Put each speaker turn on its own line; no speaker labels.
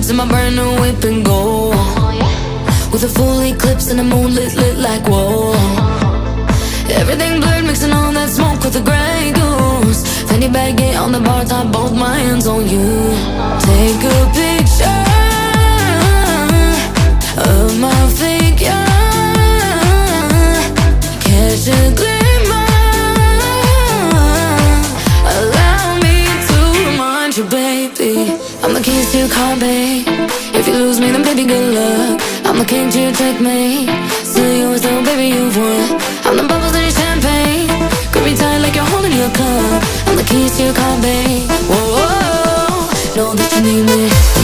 nights in my brand new whip and gold, with a full eclipse and a moonlit lit like whoa. Everything blurred, mixing all that smoke with the Grey Goose. Fanny baggy on the bar top, both my hands on you. Take a picture of my figure, catch a glimmer, allow me to remind you, baby, I'm the keys to your car, babe. If you lose me, then baby, good luck. I'm the king to your checkmate. Still yours though, baby, you've won. I'm the bubbles in your champagne. Grip me tight like you're holding your cup. I'm the keys to your car, babe. Whoa, whoa, know that you need me.